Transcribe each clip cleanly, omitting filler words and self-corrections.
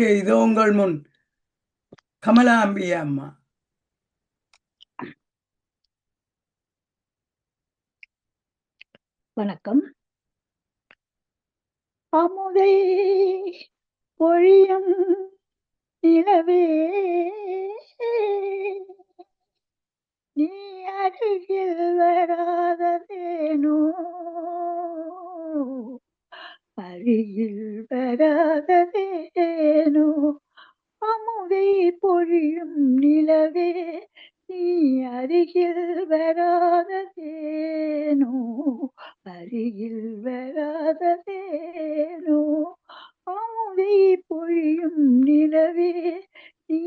இதோ உங்கள் முன் கமலாம்பி அம்மா. வணக்கம். அமுதை பொழியும் நிலவே நீ அருகில் வராததேனோ, அருகில் வராததேனோ. அமுதை பொழியும் நிலவே நீ அருகில் வராததேனோ, அருகில் வராததேனோ. அமுதை பொழியும் நிலவே நீ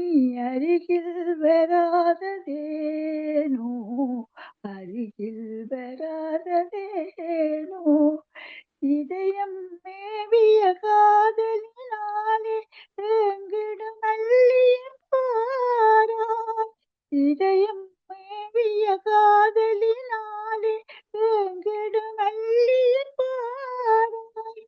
அருகில் வராததேனோ, அருகில் வராததேனோ. இதயம் மேவிய காதலினாலே ஏங்கிடும் அள்ளியின் பாராய். இதயம் மேவிய காதலினாலே ஏங்கிடும் அள்ளியின் பாராய்.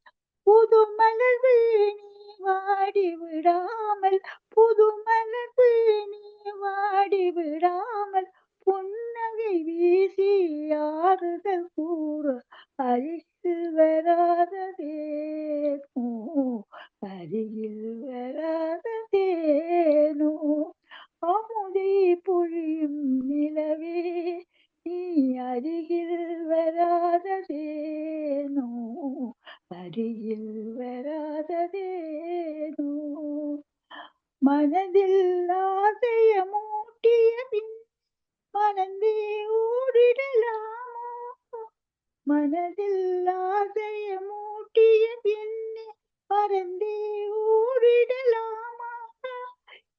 புது மலர்வு நீ வாடி விடாமல், புது மலர்வு நீ வாடி விடாமல், புன்னகை வீசி ஆறுதல் கூற அருகில் வராததேனோ, அருகில் வராததேனோ. அமுதை பொழியும் நிலவே நீ அருகில் வராததேனோ, அருகில் வராததேனோ. மனதில் ஆசைய மூட்டிய பின் மனந்தே ஓடிடலாமோ, மனதில் ஆசைய மூட்டிய பின்னே மறந்தே ஓடிடலாமா.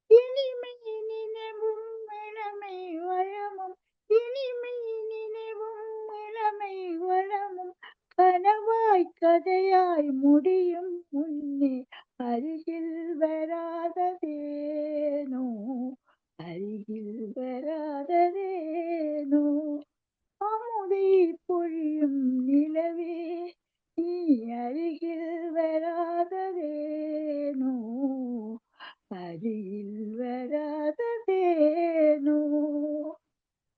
இனிமை நினைவும் இளமை வளமும், இனிமை நினைவும் இளமை வளமும் கனவாய் கதையாய் முடியும் முன்னே அருகில் வராததேனோ, அருகில் வராததேனோ. அமுதை பொழியும் நிலவே நீ அருகில் வராததேனோ, அருகில் வராததேனோ.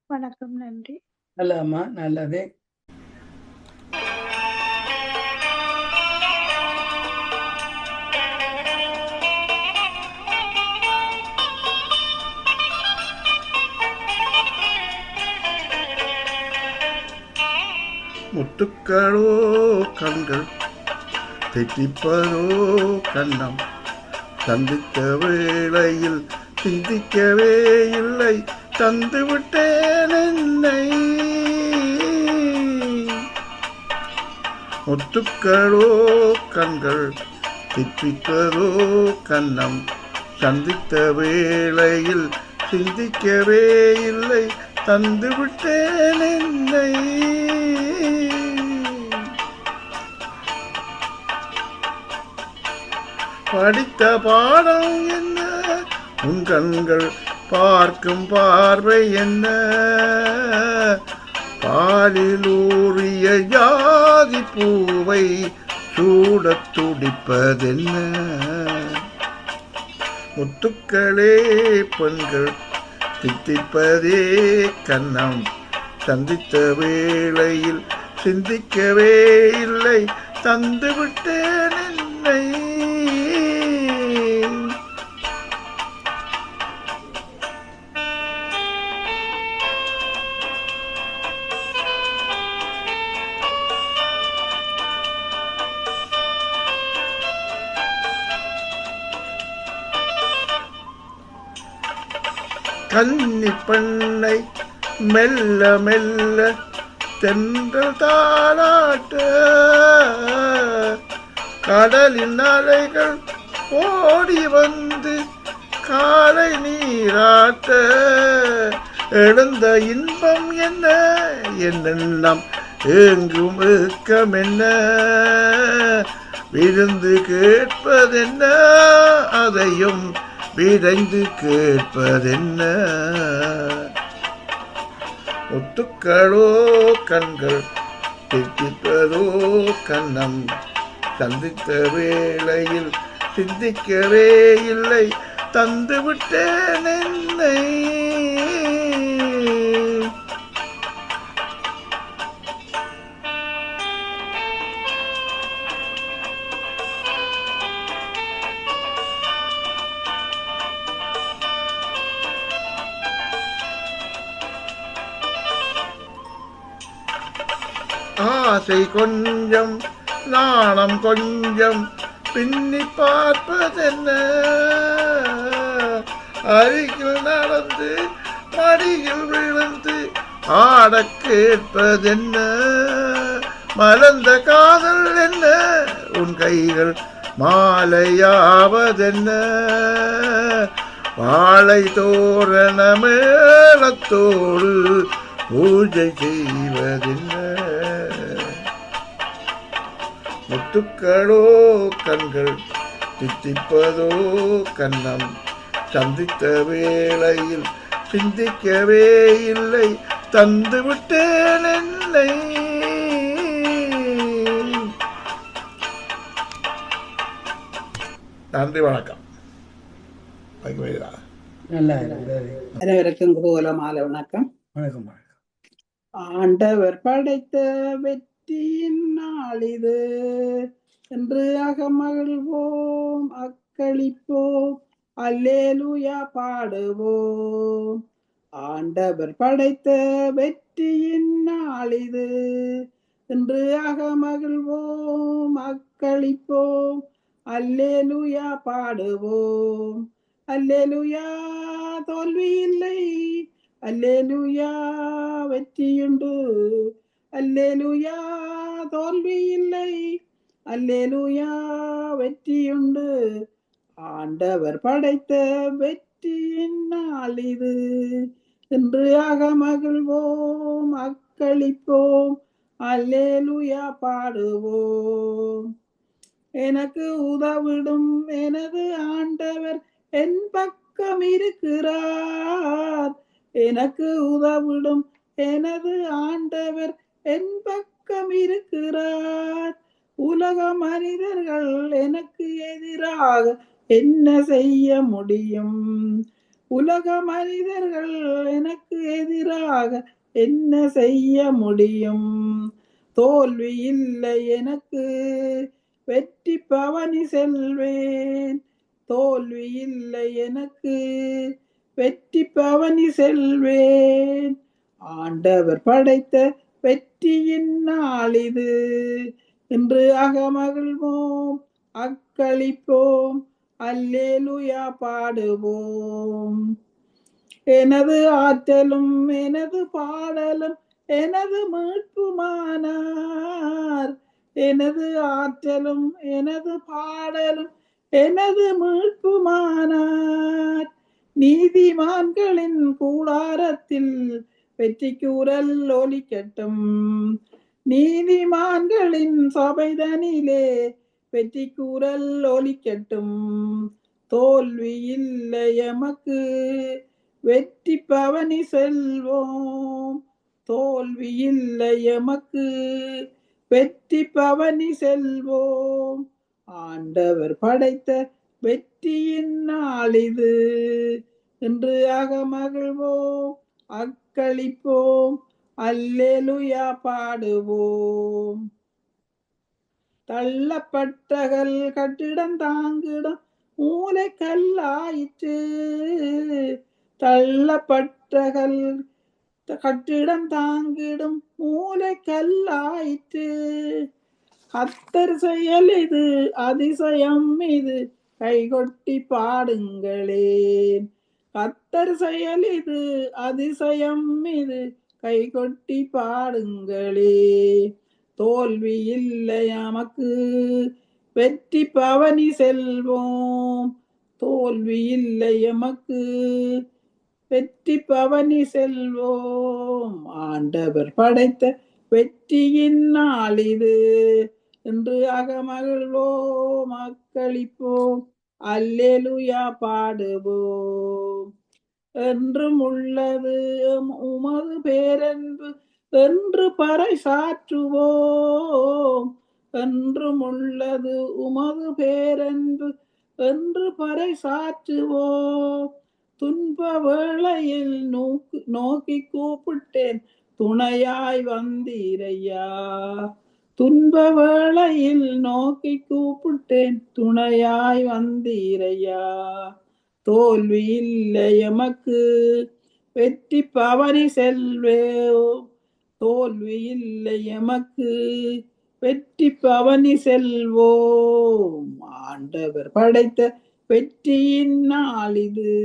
வணக்கம், நன்றி. நல்லம்மா, நல்லதே. முத்துக்களோ கண்கள் தெറ്റിப்பதோ கண்ணம், சந்தித்த வேளையில் சிந்திக்கவே இல்லை, தந்து விட்டேன் என்னை. முத்துக்களோ கண்கள் தெற்றிப்பதோ கண்ணம், சந்தித்த வேளையில் சிந்திக்கவே இல்லை, தந்து விட்டேன் என்னை. படித்த பாடம் என்ன, உன் கண்கள் பார்க்கும் பார்வை என்ன, பாலில் ஊறிய ஜாதி பூவை சூடத் துடிப்பதென்ன. முத்துக்களே பெண்கள் தித்திப்பதே கண்ணம், சந்தித்த வேளையில் சிந்திக்கவே இல்லை, தந்து விட்டேன் என்னை. கன்னி பெண்ணை மெல்ல மெல்ல தென்றல் தாளாட்ட, கடலின் அலைகள் ஓடி வந்து காலை நீராட்ட, எழுந்த இன்பம் என்ன, என்னென்னம் ஏங்கும் ஏக்கம் என்ன, விருந்து கேட்பதென்ன, அதையும் விரைந்து கேட்பதென்ன. முத்துக்களோ கண்கள் தித்திப்பதோ கண்ணம், சந்தித்த வேளையில் சிந்திக்கவே இல்லை தந்து விட்டேன் என்னை. ஆசை கொஞ்சம் நாணம் கொஞ்சம் பின்னி பார்ப்பதென்ன, அருகில் நடந்து மடியில் விழுந்து ஆடக் கேட்பதென்ன, மலர்ந்த காதல் என்ன உன் கைகள் மாலையாவதென்ன, வாழை தோரண மேளத்தோடு பூஜை செய்வதென்ன, முத்துக்களோ கண்கள் தித்திப்பதோ கண்ணம், சந்தித்த வேளையில் சிந்திக்கவே இல்லை தந்து விட்டேன் என்னை. நன்றி, வணக்கம். நல்லா இருக்கிறது. அனைவருக்கும் குதூகல மாலை வணக்கம். வணக்கம் வணக்கம். ஆண்டவர் படைத்த வெற்றியின் நாள் இது என்று அகமகிழ்வோம் அக்களிப்போம் அல்லேலூயா பாடுவோம். ஆண்டவர் படைத்த வெற்றியின் நாள் இது என்று அகமகிழ்வோம் அக்களிப்போம் அல்லேலூயா பாடுவோம். அல்லேலூயா தோல்வி இல்லை, அல்லேலூயா வெற்றியுண்டு, அல்லேலூயா தோல்வி இல்லை, அல்லேலூயா வெற்றியுண்டு. ஆண்டவர் படைத்த வெற்றியின் நாள் இது என்று அகமகிழ்வோம் அக்களிப்போம் அல்லேலூயா பாடுவோம். எனக்கு உதவிடும் எனது ஆண்டவர் என் பக்கம் இருக்கிறார், எனக்கு உதவிடும் எனது ஆண்டவர் என் பக்கம் இருக்கிறார். உலக மனிதர்கள் எனக்கு எதிராக என்ன செய்ய முடியும், உலக மனிதர்கள் எனக்கு எதிராக என்ன செய்ய முடியும். தோல்வி இல்லை எனக்கு, வெற்றி பவனி செல்வேன், தோல்வி இல்லை எனக்கு, வெற்றி பவனி செல்வேன். ஆண்டவர் படைத்த வெற்றியின் நாள் இது என்று அகமகிழ்வோம் அக்களிப்போம் அல்லேலூயா பாடுவோம். எனது ஆற்றலும் எனது பாடலும் எனது மீட்புமானார், எனது ஆற்றலும் எனது பாடலும் எனது மீட்புமானார். நீதிமான்களின் கூடாரத்தில் வெற்றி கூறல் ஒலிக்கட்டும், நீதிமான்களின் சபைதனிலே வெற்றி கூறல் ஒலிக்கட்டும். தோல்வி இல்லை எமக்கு, வெற்றி பவனி செல்வோம், தோல்வி இல்லை எமக்கு, வெற்றி பவனி செல்வோம். ஆண்டவர் படைத்த வெற்றியின் நாள் இது என்று அகமகிழ்வோம் அக்களிப்போம் அல்லேலூயா பாடுவோம். தள்ளப்பட்டகள் கட்டிடம் தாங்கிடம் மூளை கல்லாயிற்று, தள்ளப்பட்டகள் கட்டிடம் தாங்கிடும் மூளை கல்லாயிற்று. கர்த்தர் செயல் இது அதிசயம் இது, கைகொட்டி பாடுங்களேன். கர்த்தர் செயல் இது அதிசயம் இது, கைகொட்டி பாடுங்களே. தோல்வி இல்லை நமக்கு, வெற்றி பவனி செல்வோம், தோல்வி இல்லை எமக்கு, வெற்றி பவனி செல்வோம். ஆண்டவர் படைத்த வெற்றியின் நாள் இது என்று அகமகிழ்வோம் அக்களிப்போம் அல்லேலூயா பாடுவோம். என்றும் உள்ளது உமது பேரன்பு என்று பறைசாற்றுவோம், என்றும் உள்ளது உமது பேரன்பு என்று பறைசாற்றுவோம். துன்ப வேளையில் நோக்கி கூப்பிட்டேன், துணையாய் வந்தீரையா. துன்ப வேளையில் நோக்கி கூப்பிட்டேன், துணையாய் வந்தீரையா. தோல்வி இல்லை எமக்கு, வெற்றி பவனி செல்வேன். தோல்வி இல்லை எமக்கு, வெற்றி பவனி செல்வோம். ஆண்டவர் படைத்த வெற்றியின் நாள் இது,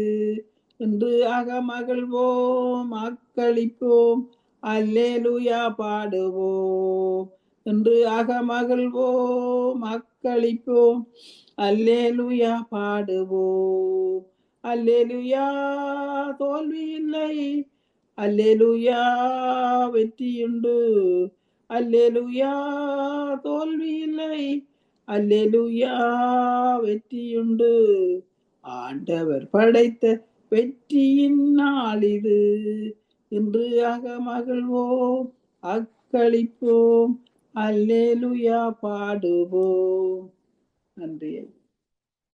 என்று அகமகிழ்வோம், அக்களிப்போம், அல்லேலூயா பாடுவோம். என்று அகமகிழ்வோம், அக்களிப்போம், அல்லேலூயா பாடுவோம். அல்லேலூயா தோல்வி இல்லை, அல்லேலூயா வெற்றியுண்டு. அல்லேலூயா தோல்வி இல்லை, அல்லேலூயா வெற்றியுண்டு. ஆண்டவர் படைத்த வெற்றியின் நாள் இது, இன்று அகமகிழ்வோம், அக்களிப்போம், அல்லேலூயா பாடுவோம். நன்றி.